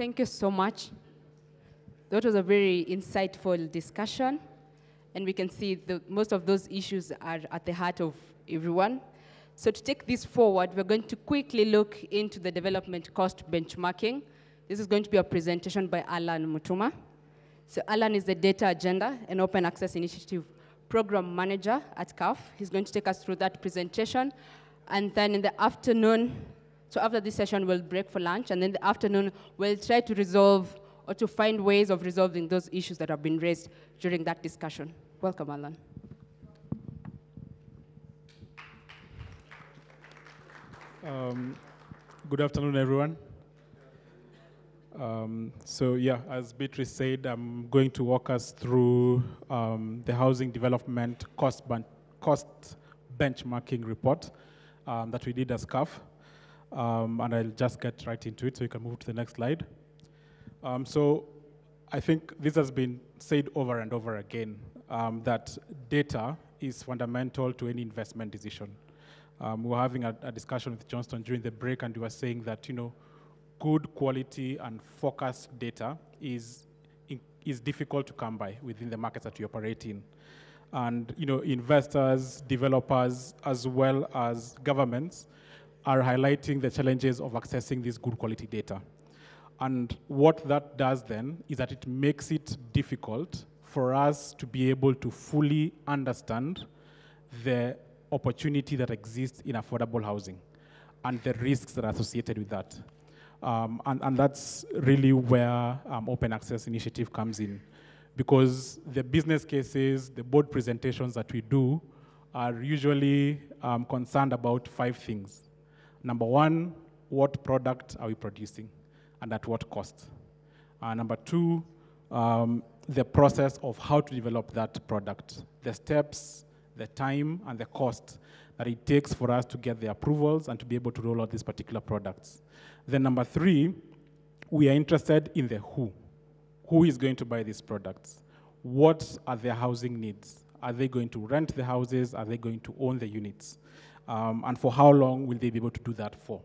Thank you so much. That was a very insightful discussion, and we can see most of those issues are at the heart of everyone. So to take this forward, we're going to quickly look into the development cost benchmarking. This is going to be a presentation by Alan Mutuma. So Alan is the Data Agenda and Open Access Initiative Program Manager at CAF. He's going to take us through that presentation. And then in the afternoon, so after this session, we'll break for lunch. And then in the afternoon, we'll try to resolve or to find ways of resolving those issues that have been raised during that discussion. Welcome, Alan. Good afternoon, everyone. So yeah, as Beatrice said, I'm going to walk us through the housing development cost benchmarking report that we did as CAF. And I'll just get right into it so you can move to the next slide. So I think this has been said over and over again, that data is fundamental to any investment decision. We were having a discussion with Johnston during the break, and we were saying that, good quality and focused data is difficult to come by within the markets that we operate in. And, investors, developers, as well as governments are highlighting the challenges of accessing this good quality data. And what that does then is that it makes it difficult for us to be able to fully understand the opportunity that exists in affordable housing and the risks that are associated with that. And that's really where Open Access Initiative comes in, because the business cases, the board presentations that we do are usually concerned about 5 things. Number 1, what product are we producing and at what cost? Number 2, the process of how to develop that product, the steps, the time, and the cost that it takes for us to get the approvals and to be able to roll out these particular products. Then number 3, we are interested in the who. Who is going to buy these products? What are their housing needs? Are they going to rent the houses? Are they going to own the units? And for how long will they be able to do that for?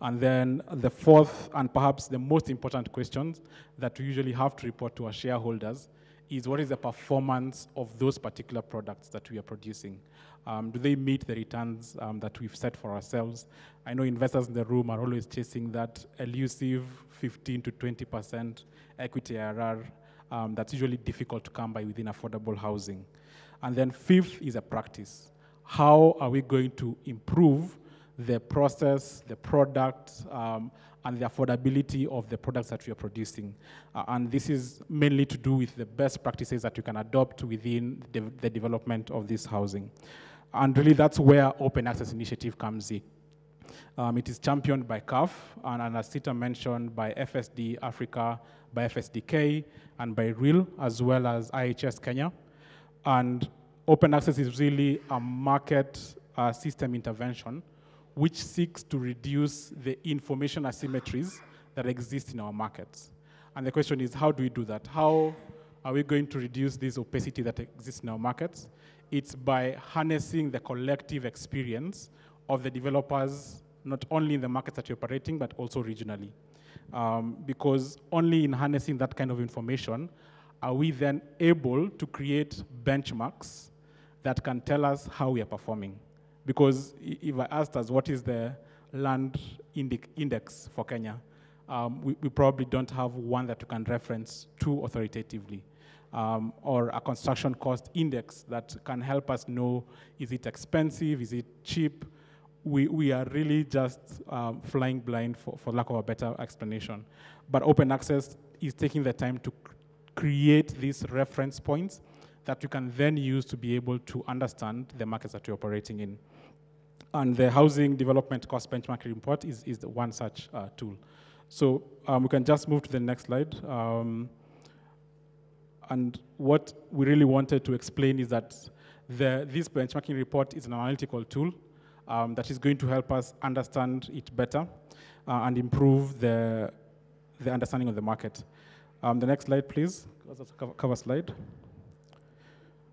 And then the 4th, and perhaps the most important questions that we usually have to report to our shareholders is, what is the performance of those particular products that we are producing? Do they meet the returns that we've set for ourselves? I know investors in the room are always chasing that elusive 15 to 20% equity IRR that's usually difficult to come by within affordable housing. And then 5th is a practice. How are we going to improve the process, the product, and the affordability of the products that we are producing? And this is mainly to do with the best practices that you can adopt within the development of this housing. And really that's where Open Access Initiative comes in. It is championed by CAF, and as Sita mentioned, by FSD Africa, by FSDK, and by REAL, as well as IHS Kenya. And Open Access is really a market system intervention which seeks to reduce the information asymmetries that exist in our markets. And the question is, how do we do that? How are we going to reduce this opacity that exists in our markets? It's by harnessing the collective experience of the developers, not only in the markets that you're operating, but also regionally. Because only in harnessing that kind of information are we then able to create benchmarks that can tell us how we are performing. Because if I asked us what is the land index for Kenya, we probably don't have one that you can reference too authoritatively. Or a construction cost index that can help us know, is it expensive, is it cheap? We are really just flying blind, for lack of a better explanation. But Open Access is taking the time to create these reference points that you can then use to be able to understand the markets that you're operating in. And the Housing Development Cost Benchmarking Report is the one such tool. So we can just move to the next slide. And what we really wanted to explain is that this benchmarking report is an analytical tool that is going to help us understand it better and improve the understanding of the market. The next slide, please. That's a cover slide.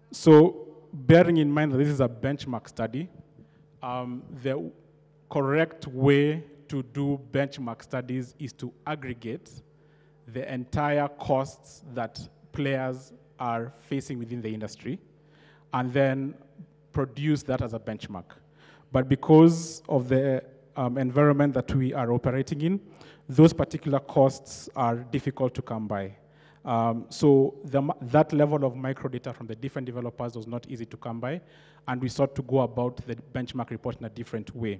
So bearing in mind that this is a benchmark study, the correct way to do benchmark studies is to aggregate the entire costs that players are facing within the industry, and then produce that as a benchmark. But because of the environment that we are operating in, those particular costs are difficult to come by. So that level of micro data from the different developers was not easy to come by, and we sought to go about the benchmark report in a different way.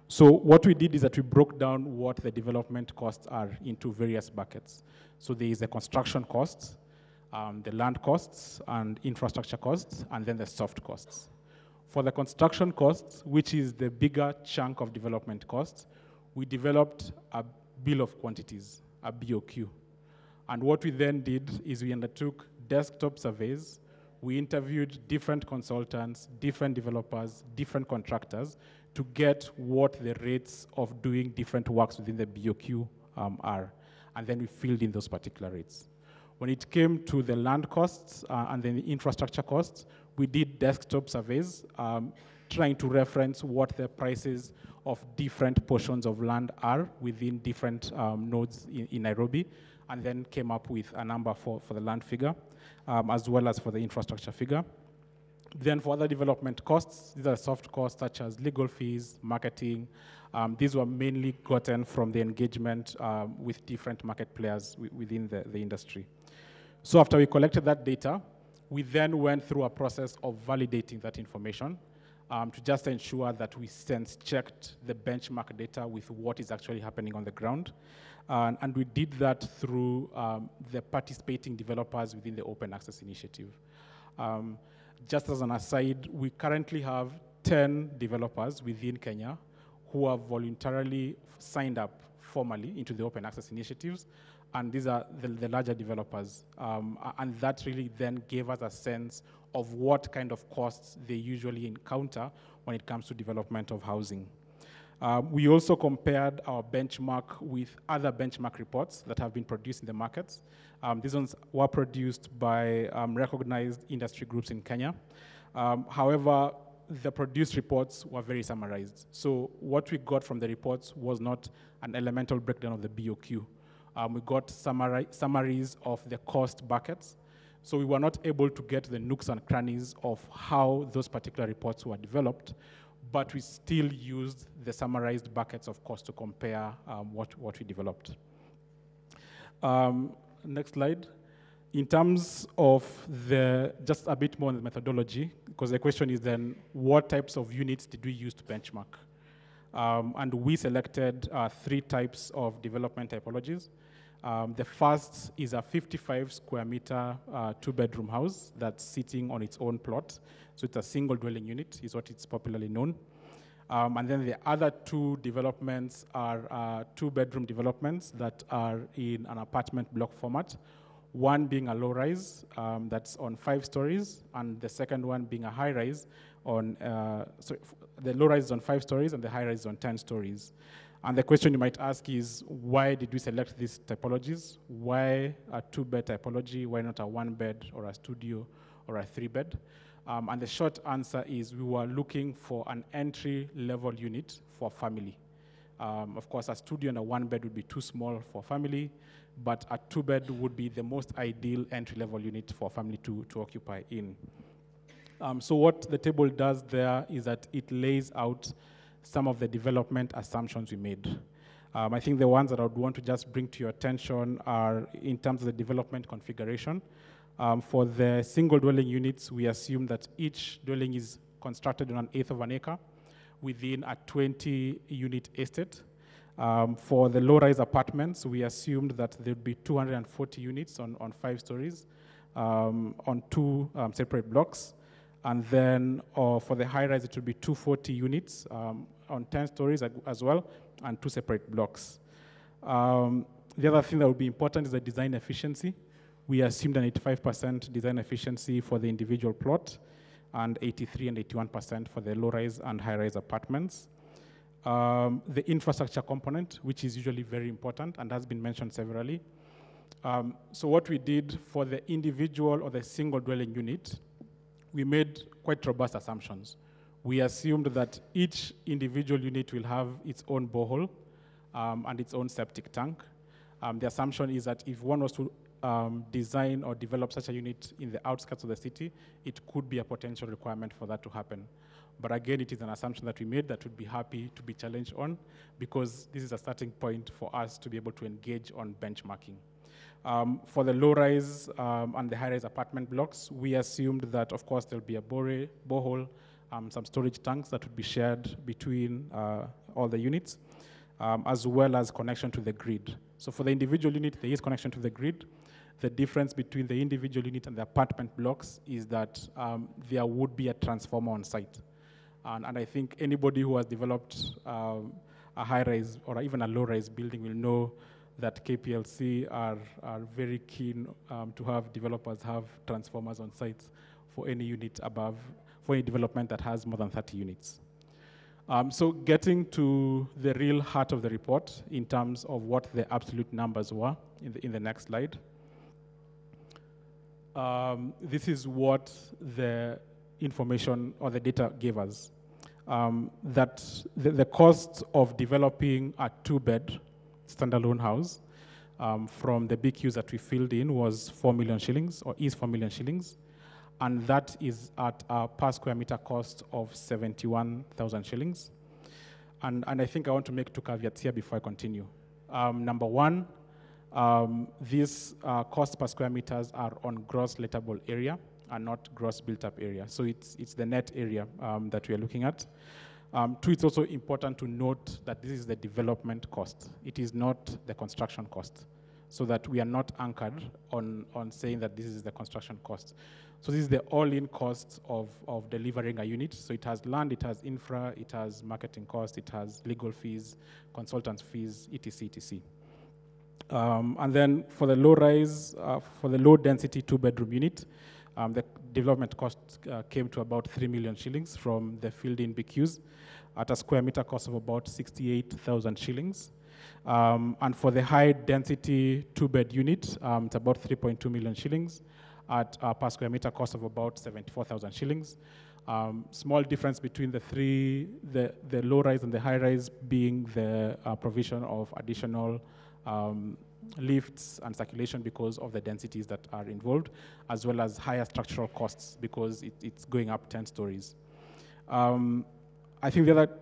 So what we did is that we broke down what the development costs are into various buckets. So there is the construction costs, the land costs and infrastructure costs, and then the soft costs. For the construction costs, which is the bigger chunk of development costs, we developed a bill of quantities, a BOQ. And what we then did is we undertook desktop surveys. We interviewed different consultants, different developers, different contractors to get what the rates of doing different works within the BOQ are. And then we filled in those particular rates. When it came to the land costs and then the infrastructure costs, we did desktop surveys trying to reference what the prices of different portions of land are within different nodes in Nairobi, and then came up with a number for the land figure, as well as for the infrastructure figure. Then for other development costs, these are soft costs such as legal fees, marketing. These were mainly gotten from the engagement with different market players within the industry. So after we collected that data, we then went through a process of validating that information to just ensure that we sense-checked the benchmark data with what is actually happening on the ground. And we did that through the participating developers within the Open Access Initiative. Just as an aside, we currently have 10 developers within Kenya who have voluntarily signed up formally into the Open Access Initiatives, and these are the larger developers. And that really then gave us a sense of what kind of costs they usually encounter when it comes to development of housing. We also compared our benchmark with other benchmark reports that have been produced in the markets. These ones were produced by recognized industry groups in Kenya. However, the produced reports were very summarized. So what we got from the reports was not an elemental breakdown of the BOQ. We got summaries of the cost buckets. So we were not able to get the nooks and crannies of how those particular reports were developed, but we still used the summarized buckets of cost to compare what we developed. Next slide. In terms of just a bit more on the methodology, because the question is then, what types of units did we use to benchmark? And we selected 3 types of development typologies. The first is a 55 square meter 2-bedroom house that's sitting on its own plot. So it's a single dwelling unit, is what it's popularly known. And then the other 2 developments are 2-bedroom developments that are in an apartment block format. One being a low-rise that's on 5 stories, and the second one being a high-rise on, the low-rise is on 5 stories and the high-rise is on 10 stories. And the question you might ask is, why did we select these typologies? Why a 2-bed typology? Why not a 1-bed or a studio or a 3-bed? And the short answer is we were looking for an entry-level unit for family. Of course, a studio and a 1-bed would be too small for family, but a 2-bed would be the most ideal entry-level unit for family to occupy in. So what the table does there is that it lays out some of the development assumptions we made. I think the ones that I would want to just bring to your attention are in terms of the development configuration. For the single dwelling units, we assume that each dwelling is constructed on 1/8 of an acre within a 20-unit estate. For the low-rise apartments, we assumed that there'd be 240 units on 5 stories on 2 separate blocks. And then for the high-rise, it would be 240 units on 10 stories as well, and 2 separate blocks. The other thing that would be important is the design efficiency. We assumed an 85% design efficiency for the individual plot, and 83 and 81% for the low-rise and high-rise apartments. The infrastructure component, which is usually very important and has been mentioned severally. So what we did for the individual or the single dwelling unit, we made quite robust assumptions. We assumed that each individual unit will have its own borehole and its own septic tank. The assumption is that if one was to design or develop such a unit in the outskirts of the city, it could be a potential requirement for that to happen. But again, it is an assumption that we made that we'd be happy to be challenged on, because this is a starting point for us to be able to engage on benchmarking. For the low-rise and the high-rise apartment blocks, we assumed that, of course, there'll be a borehole, some storage tanks that would be shared between all the units, as well as connection to the grid. So for the individual unit, there is connection to the grid. The difference between the individual unit and the apartment blocks is that there would be a transformer on site. And I think anybody who has developed a high-rise or even a low-rise building will know that KPLC are very keen to have developers have transformers on sites for any unit above, for any development that has more than 30 units. So getting to the real heart of the report in terms of what the absolute numbers were in the next slide. This is what the information or the data gave us. That the cost of developing a 2-bed standalone house from the BQs that we filled in was 4 million shillings, or is 4 million shillings. And that is at a per square meter cost of 71,000 shillings. And I think I want to make 2 caveats here before I continue. Number one, these costs per square meters are on gross lettable area and not gross built-up area. So it's the net area that we are looking at. 2, it's also important to note that this is the development cost. It is not the construction cost, so that we are not anchored on saying that this is the construction cost. So this is the all-in cost of delivering a unit. So it has land, it has infra, it has marketing cost, it has legal fees, consultants fees, etc., etc. And then for the low-rise, for the low-density 2-bedroom unit, the development cost came to about 3 million shillings from the filled-in BQs at a square meter cost of about 68,000 shillings. And for the high-density 2-bed unit, it's about 3.2 million shillings at a per square meter cost of about 74,000 shillings. Small difference between the low-rise and the high-rise being the provision of additional lifts and circulation because of the densities that are involved, as well as higher structural costs because it's going up 10 stories. I think the other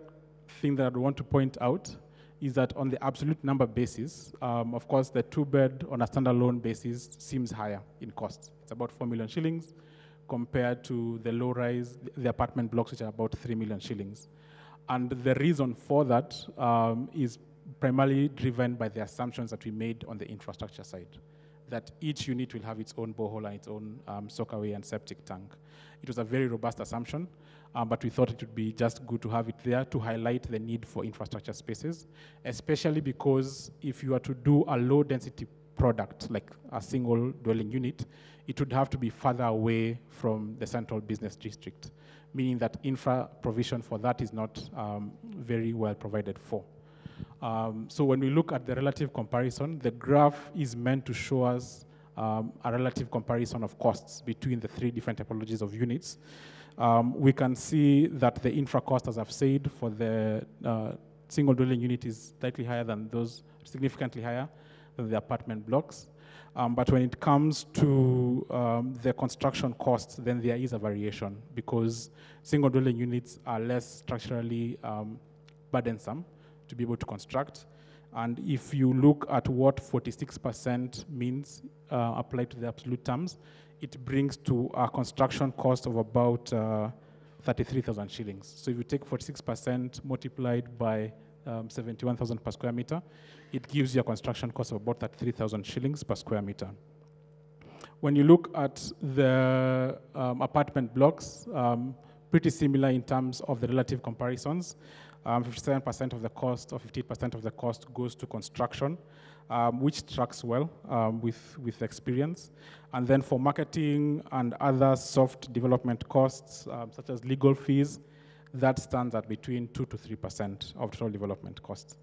thing that I want to point out is that on the absolute number basis, of course, the 2-bed on a standalone basis seems higher in cost. It's about 4 million shillings compared to the low-rise, the apartment blocks, which are about 3 million shillings. And the reason for that is primarily driven by the assumptions that we made on the infrastructure side, that each unit will have its own borehole and its own soakaway and septic tank. It was a very robust assumption, but we thought it would be just good to have it there to highlight the need for infrastructure spaces, especially because if you are to do a low-density product, like a single dwelling unit, it would have to be further away from the central business district, meaning that infra provision for that is not very well provided for. So when we look at the relative comparison, the graph is meant to show us a relative comparison of costs between the 3 different typologies of units. We can see that the infra cost, as I've said, for the single dwelling unit is slightly higher than those, significantly higher than the apartment blocks. But when it comes to the construction costs, then there is a variation because single dwelling units are less structurally burdensome to be able to construct. And if you look at what 46% means applied to the absolute terms, it brings to a construction cost of about 33,000 shillings. So if you take 46% multiplied by 71,000 per square meter, it gives you a construction cost of about 33,000 shillings per square meter. When you look at the apartment blocks, pretty similar in terms of the relative comparisons. 57% of the cost or 50% of the cost goes to construction, which tracks well with experience. And then for marketing and other soft development costs, such as legal fees, that stands at between 2 to 3% of total development costs.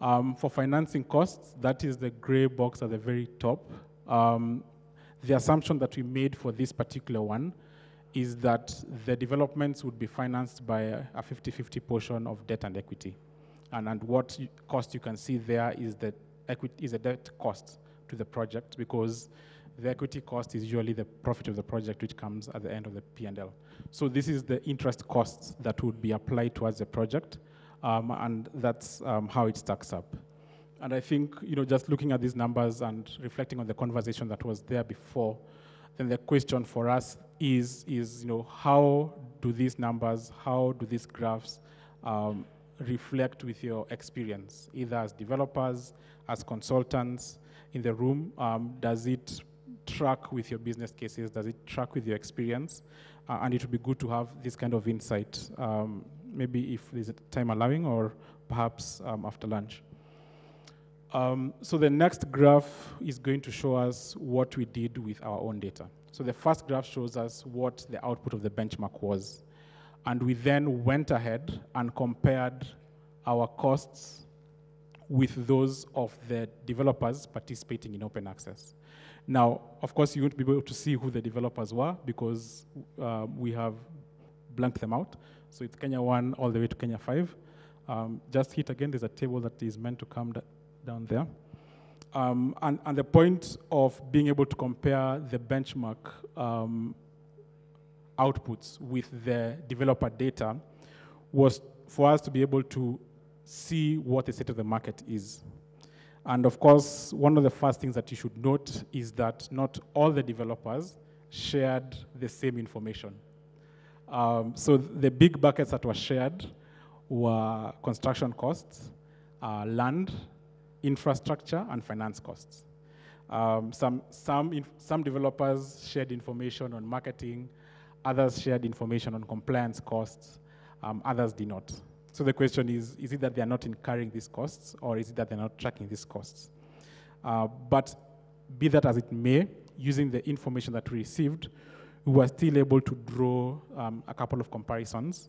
For financing costs, that is the gray box at the very top. The assumption that we made for this particular one is that the developments would be financed by a 50-50 portion of debt and equity. And what cost you can see there is the is a debt cost to the project, because the equity cost is usually the profit of the project, which comes at the end of the P&L. So this is the interest costs that would be applied towards the project, and that's how it stacks up. And I think, just looking at these numbers and reflecting on the conversation that was there before, then the question for us is how do these numbers, how do these graphs reflect with your experience, either as developers, as consultants in the room? Does it track with your business cases? Does it track with your experience? And it would be good to have this kind of insight, maybe if there's time allowing, or perhaps after lunch. So the next graph is going to show us what we did with our own data. So the first graph shows us what the output of the benchmark was. And we then went ahead and compared our costs with those of the developers participating in open access. Now, of course, you won't be able to see who the developers were, because we have blanked them out. So it's Kenya 1 all the way to Kenya 5. Just hit again, there's a table that is meant to come down there. And the point of being able to compare the benchmark outputs with the developer data was for us to be able to see what the state of the market is. And of course, one of the first things that you should note is that not all the developers shared the same information. So the big buckets that were shared were construction costs, land, infrastructure, and finance costs. Some developers shared information on marketing, others shared information on compliance costs, others did not. So the question is it that they're not incurring these costs, or is it that they're not tracking these costs? But be that as it may, using the information that we received, we were still able to draw a couple of comparisons,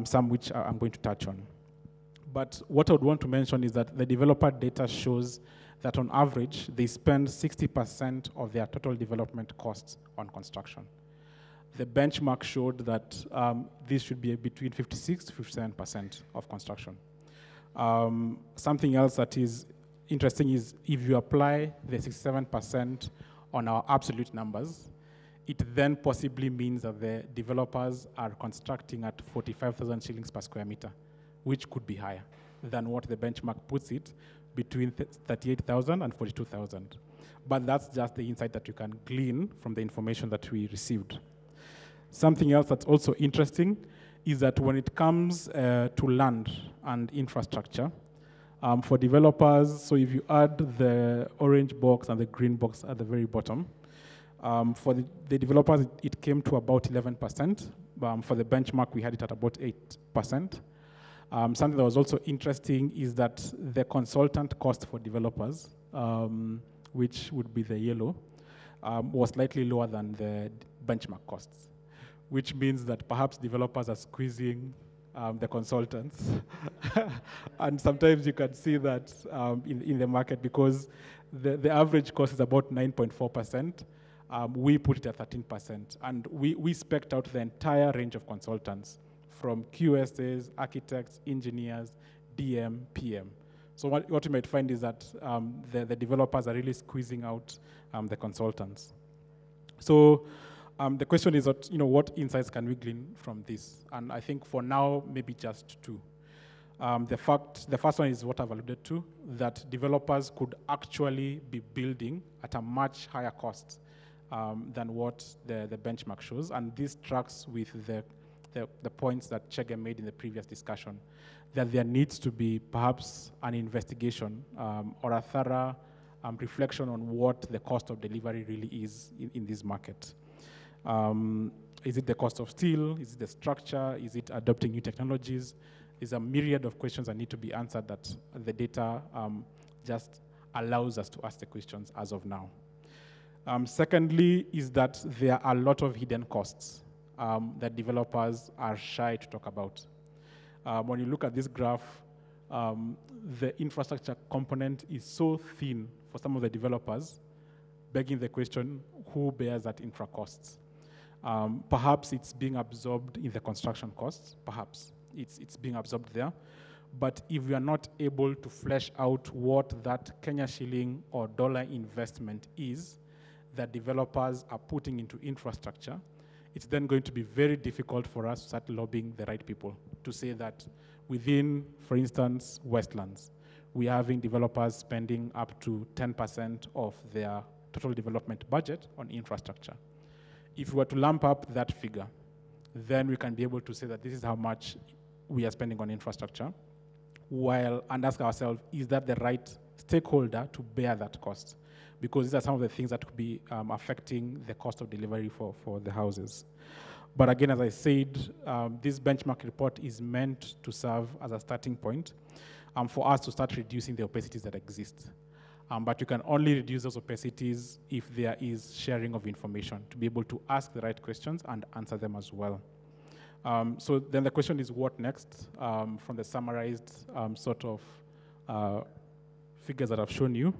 some which I'm going to touch on. But what I would want to mention is that the developer data shows that on average, they spend 60% of their total development costs on construction. The benchmark showed that this should be between 56 to 57% of construction. Something else that is interesting is if you apply the 67% on our absolute numbers, it then possibly means that the developers are constructing at 45,000 shillings per square meter, which could be higher than what the benchmark puts it, between 38,000 and 42,000. But that's just the insight that you can glean from the information that we received. Something else that's also interesting is that when it comes to land and infrastructure, for developers, so if you add the orange box and the green box at the very bottom, for the developers, it came to about 11%. For the benchmark, we had it at about 8%. Something that was also interesting is that the consultant cost for developers, which would be the yellow, was slightly lower than the benchmark costs, which means that perhaps developers are squeezing the consultants. And sometimes you can see that in the market, because the average cost is about 9.4%. We put it at 13%. And we spec'd out the entire range of consultants, from QSAs, architects, engineers, DM, PM. So what you might find is that the developers are really squeezing out the consultants. So the question is that, what insights can we glean from this? And I think for now, maybe just two. The first one is what I've alluded to, that developers could actually be building at a much higher cost than what the benchmark shows. And this tracks with the points that Chege made in the previous discussion, that there needs to be perhaps an investigation or a thorough reflection on what the cost of delivery really is in this market. Is it the cost of steel? Is it the structure? Is it adopting new technologies? There's a myriad of questions that need to be answered that the data just allows us to ask the questions as of now. Secondly, is that there are a lot of hidden costs that developers are shy to talk about. When you look at this graph, the infrastructure component is so thin for some of the developers, begging the question, who bears that infra costs? Perhaps it's being absorbed in the construction costs, perhaps it's being absorbed there, But if we are not able to flesh out what that Kenya shilling or dollar investment is that developers are putting into infrastructure, it's then going to be very difficult for us to start lobbying the right people to say that within, for instance, Westlands, we are having developers spending up to 10% of their total development budget on infrastructure. If we were to lump up that figure, then we can be able to say that this is how much we are spending on infrastructure, and ask ourselves, is that the right stakeholder to bear that cost? Because these are some of the things that could be affecting the cost of delivery for the houses. But again, as I said, this benchmark report is meant to serve as a starting point for us to start reducing the opacities that exist. But you can only reduce those opacities if there is sharing of information to be able to ask the right questions and answer them as well. So then the question is, what next from the summarized sort of figures that I've shown you?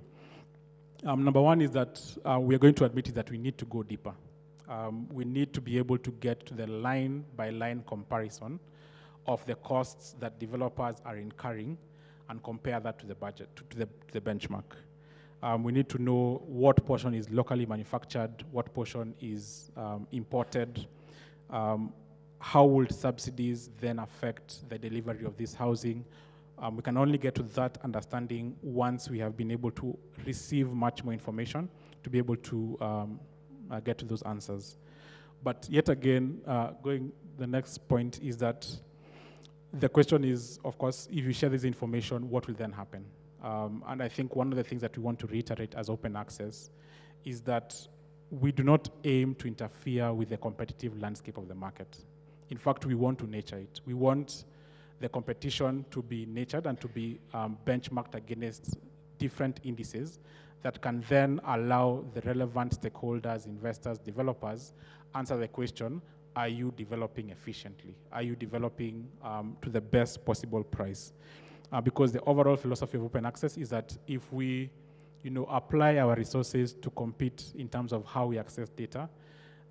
Number one is that we are going to admit is that we need to go deeper. We need to be able to get to the line-by-line comparison of the costs that developers are incurring and compare that to the budget, to the benchmark. We need to know what portion is locally manufactured, what portion is imported, how will subsidies then affect the delivery of this housing. We can only get to that understanding once we have been able to receive much more information to be able to get to those answers. But yet again, the next point is that the question is, of course, if you share this information, what will then happen? And I think one of the things that we want to reiterate as open access is that we do not aim to interfere with the competitive landscape of the market. In fact, we want to nurture it. We want the competition to be nurtured and to be benchmarked against different indices that can then allow the relevant stakeholders, investors, developers answer the question, are you developing efficiently? Are you developing to the best possible price? Because the overall philosophy of open access is that if we apply our resources to compete in terms of how we access data,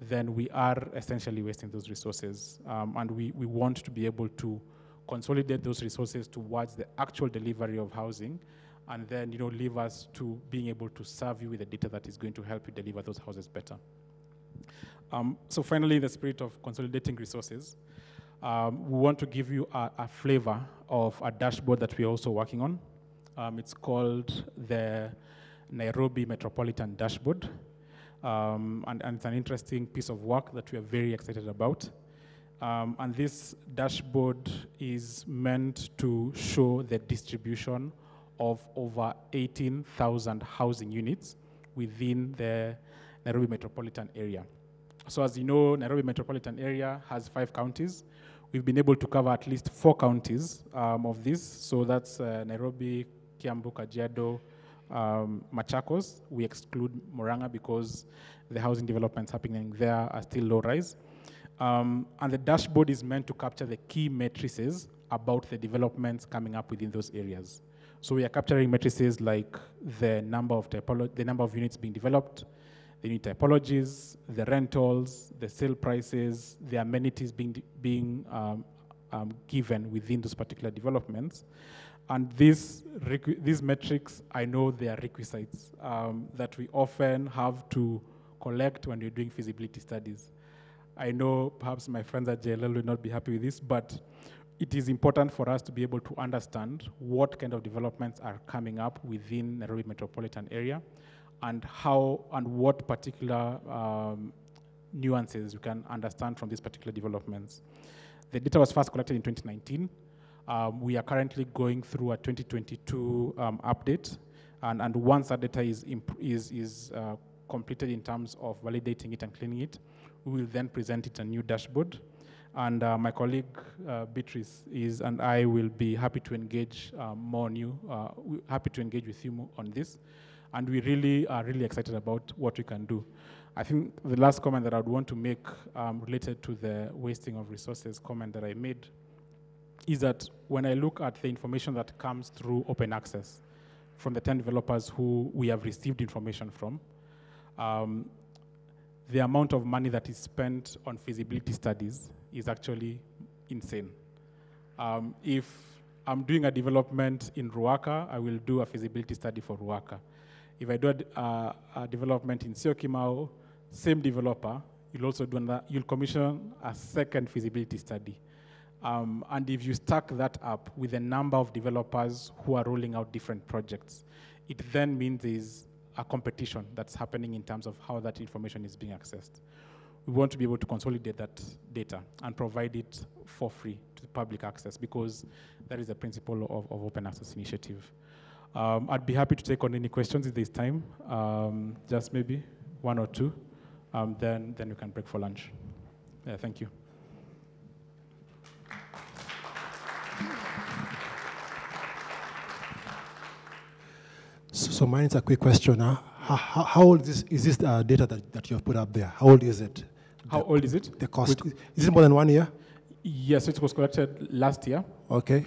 then we are essentially wasting those resources. And we want to be able to consolidate those resources towards the actual delivery of housing, and then leave us to being able to serve you with the data that is going to help you deliver those houses better. So finally, in the spirit of consolidating resources, we want to give you a flavor of a dashboard that we're also working on. It's called the Nairobi Metropolitan Dashboard. And it's an interesting piece of work that we are very excited about. And this dashboard is meant to show the distribution of over 18,000 housing units within the Nairobi metropolitan area. So as you know, Nairobi metropolitan area has 5 counties. We've been able to cover at least 4 counties of this. So that's Nairobi, Kiambu, Kajiado, Machakos. We exclude Murang'a because the housing developments happening there are still low rise. And the dashboard is meant to capture the key matrices about the developments coming up within those areas. So we are capturing matrices like the number of units being developed, the unit typologies, the rentals, the sale prices, the amenities being given within those particular developments. And these metrics, I know they are requisites that we often have to collect when we're doing feasibility studies. I know perhaps my friends at JLL will not be happy with this, but it is important for us to be able to understand what kind of developments are coming up within Nairobi metropolitan area and how and what particular nuances you can understand from these particular developments. The data was first collected in 2019. We are currently going through a 2022 update, and once that data is completed in terms of validating it and cleaning it, we will then present it a new dashboard. And my colleague Beatrice and I will be happy to engage happy to engage with you on this. And we really are excited about what we can do. I think the last comment that I would want to make related to the wasting of resources comment that I made is that when I look at the information that comes through open access from the 10 developers who we have received information from, the amount of money that is spent on feasibility studies is actually insane. If I'm doing a development in Ruaka, I will do a feasibility study for Ruaka. If I do a development in Syokimau, same developer, you'll also do you'll commission a second feasibility study. And if you stack that up with the number of developers who are rolling out different projects, it then means there's a competition that's happening in terms of how that information is being accessed. We want to be able to consolidate that data and provide it for free to public access, because that is the principle of open access initiative. I'd be happy to take on any questions if there's time, just maybe one or two, then we can break for lunch. Yeah, thank you. So mine is a quick question. How old is this data that you have put up there? How old is it? How old is it? The cost. Is it more than 1 year? Yes, it was collected last year. Okay.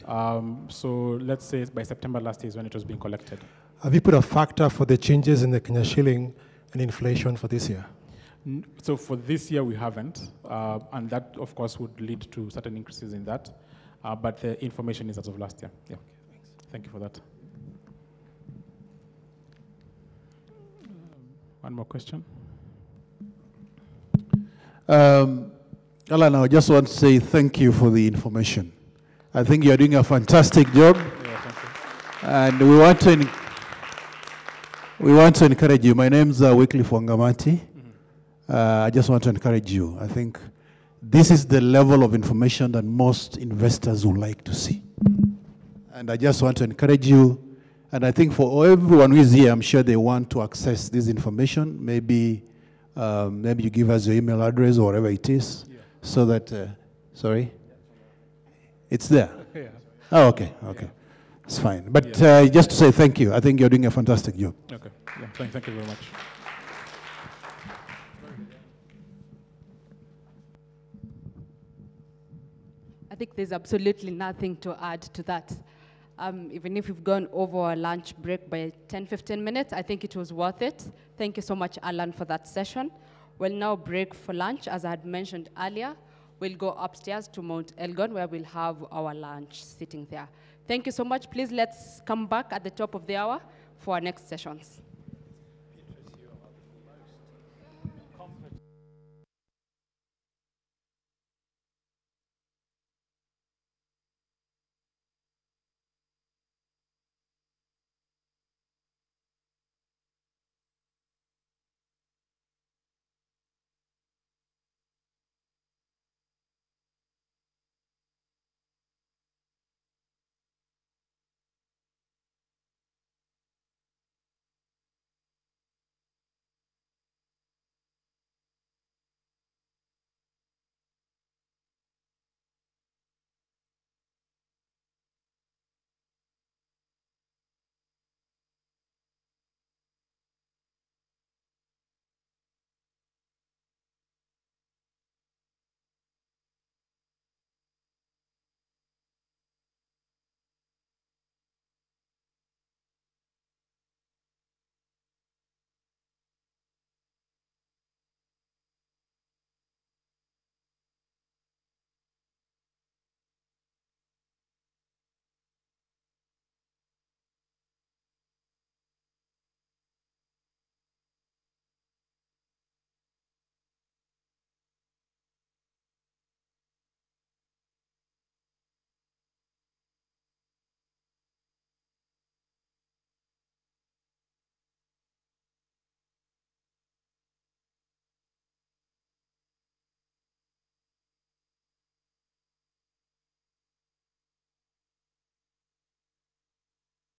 So let's say by September last year is when it was being collected. Have you put a factor for the changes in the Kenya shilling and inflation for this year? So for this year, we haven't. And that, of course, would lead to certain increases in that. But the information is as of last year. Yeah. Okay, thanks. Thank you for that. One more question. Alan, I just want to say thank you for the information. I think you're doing a fantastic job. Yeah, thank you. And we want to encourage you. My name's Wycliffe Wangamati. I just want to encourage you. I think this is the level of information that most investors would like to see. And I just want to encourage you. And I think for everyone who is here, I'm sure they want to access this information. Maybe you give us your email address or whatever it is, so that, sorry? It's there? Yeah. Oh, okay, okay. It's fine. But just to say thank you. I think you're doing a fantastic job. Okay. Yeah, thank you very much. I think there's absolutely nothing to add to that. Even if we've gone over our lunch break by 10, 15 minutes, I think it was worth it. Thank you so much, Alan, for that session. We'll now break for lunch. As I had mentioned earlier, we'll go upstairs to Mount Elgon, where we'll have our lunch sitting there. Thank you so much. Please let's come back at the top of the hour for our next sessions.